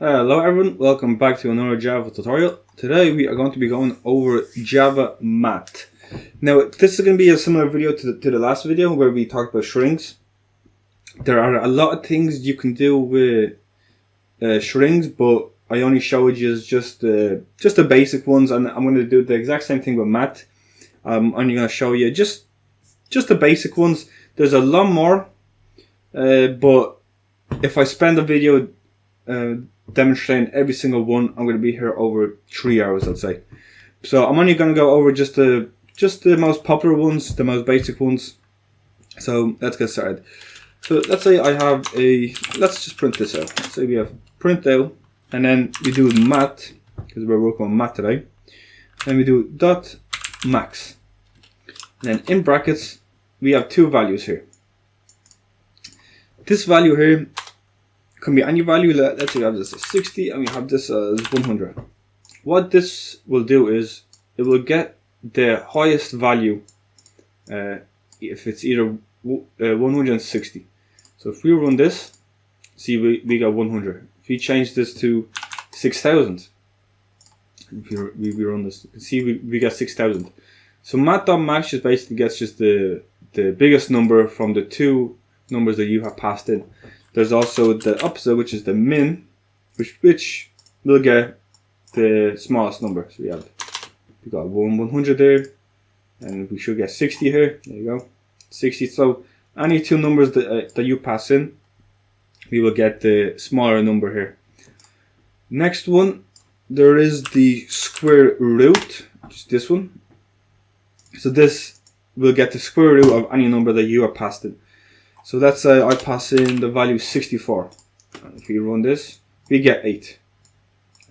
Hello everyone, welcome back to another Java tutorial. Today we are going to be going over Java Math. Now this is going to be a similar video to the last video where we talked about strings. There are a lot of things you can do with strings, but I only showed you just the basic ones, and I'm going to do the exact same thing with math. I'm only going to show you just the basic ones. There's a lot more, but if I spend a video demonstrating every single one, I'm going to be here over 3 hours, I'd say. So I'm only going to go over just the most popular ones, the most basic ones. So let's get started. So let's say I have let's just print this out. Say we have print out, and then we do math, because we're working on math today. Then we do dot max. And then in brackets, we have two values here. This value here can be any value. Let's say we have this as 60 and we have this as 100. What this will do is it will get the highest value if it's either 160. So if we run this, see we got 100. If we change this to 6,000, if we run this, you can see we got 6,000. So math.max just basically gets just the biggest number from the two numbers that you have passed in. There's also the opposite, which is the min, which will get the smallest number. So we got 100 there, and we should get 60 here. There you go, 60. So any two numbers that you pass in, we will get the smaller number here. Next one, there is the square root, which is this one. So this will get the square root of any number that you have passed in. So let's say I pass in the value 64. And if we run this, we get 8.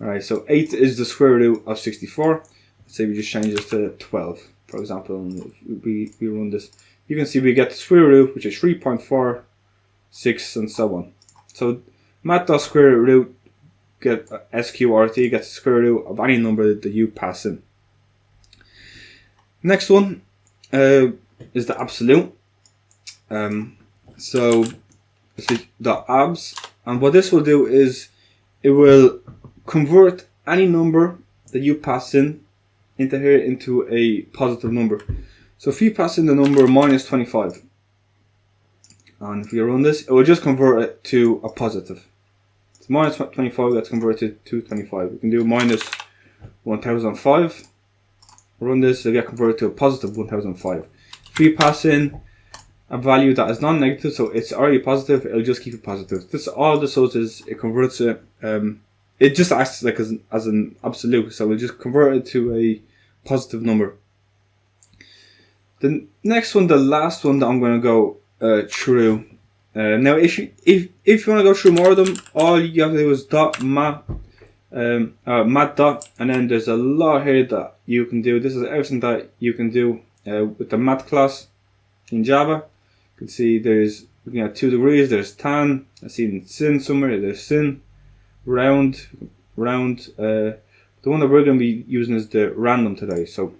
Alright, so 8 is the square root of 64. Let's say we just change this to 12, for example, and if we run this. You can see we get the square root, which is 3.46, and so on. So math.square root get SQRT gets the square root of any number that you pass in. Next one is the absolute. So let's the abs, and what this will do is it will convert any number that you pass in into here into a positive number. So if you pass in the number minus 25, and if you run this, it will just convert it to a positive. So minus 25 gets converted to 25. We can do minus 1005. Run this, it'll get converted to a positive 1005. If you pass in a value that is non-negative, so it's already positive, it'll just keep it positive. This all this does is it converts it. It just acts like as an absolute, so we'll just convert it to a positive number. The next one, the last one that I'm going to go through. Now, if you want to go through more of them, all you have to do is dot math dot, and then there's a lot here that you can do. This is everything that you can do with the math class in Java. You can see there's looking at 2 degrees, there's tan, I see sin somewhere, there's sin, round. The one that we're going to be using is the random today. So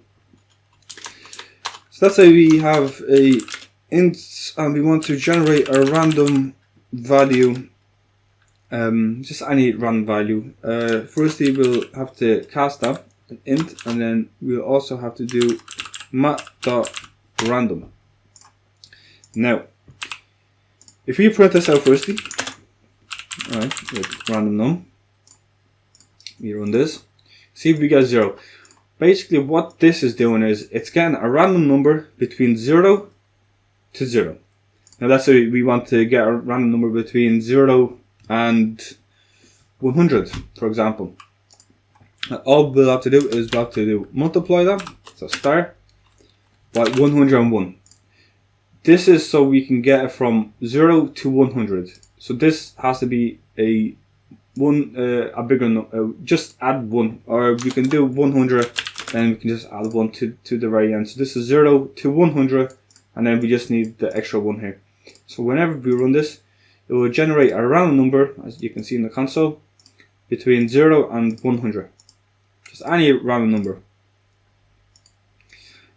let's say we have a int and we want to generate a random value, just any random value. Firstly, we'll have to cast that an int, and then we'll also have to do mat.random. Now, if we print this out firstly, alright, with random num, we run this, see if we get 0. Basically what this is doing is it's getting a random number between 0 to 0. Now let's say we want to get a random number between 0 and 100, for example. All we'll have to do is we'll have to multiply that, so star, by 101. This is so we can get it from 0 to 100. So this has to be a bigger number. Just add 1, or we can do 100, and we can just add 1 to the very end. So this is 0 to 100, and then we just need the extra 1 here. So whenever we run this, it will generate a random number, as you can see in the console, between 0 and 100. Just any random number.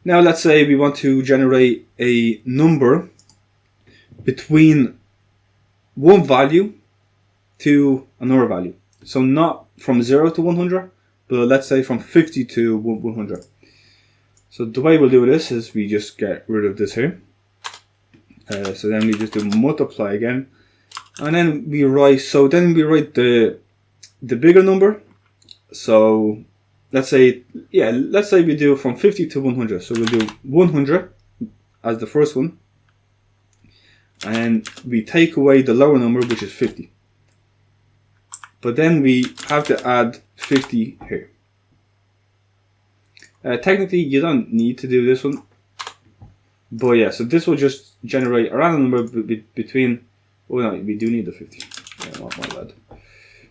Now let's say we want to generate a number between one value to another value. So not from 0 to 100, but let's say from 50 to 100. So the way we'll do this is we just get rid of this here. So then we just do multiply again, and then we write. So then we write the bigger number. So let's say we do from 50 to 100. So we'll do 100 as the first one, and we take away the lower number, which is 50. But then we have to add 50 here. Technically, you don't need to do this one, but yeah. So this will just generate a random number between. Oh no, we do need the 50. Yeah, my bad.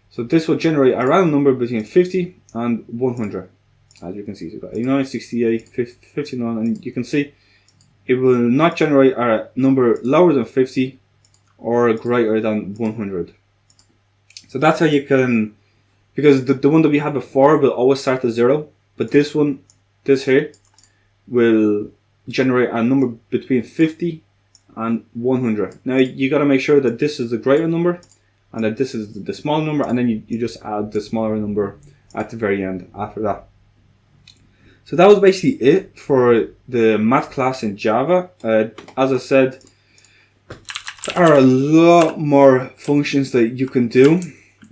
So this will generate a random number between 50 and 100, as you can see. So we've got 89, 68, 59, and you can see it will not generate a number lower than 50 or greater than 100. So that's how you can, because the one that we had before will always start at 0, but this here will generate a number between 50 and 100. Now you got to make sure that this is the greater number and that this is the small number, and then you just add the smaller number at the very end after that. So that was basically it for the math class in Java. As I said, there are a lot more functions that you can do.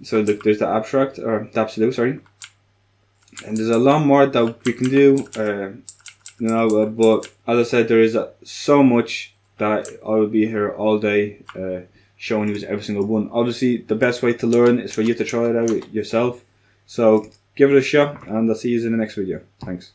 So there's the abstract, or the absolute, sorry. And there's a lot more that we can do. But as I said, there is so much that I will be here all day showing you every single one. Obviously, the best way to learn is for you to try it out yourself. So give it a shot, and I'll see you in the next video. Thanks.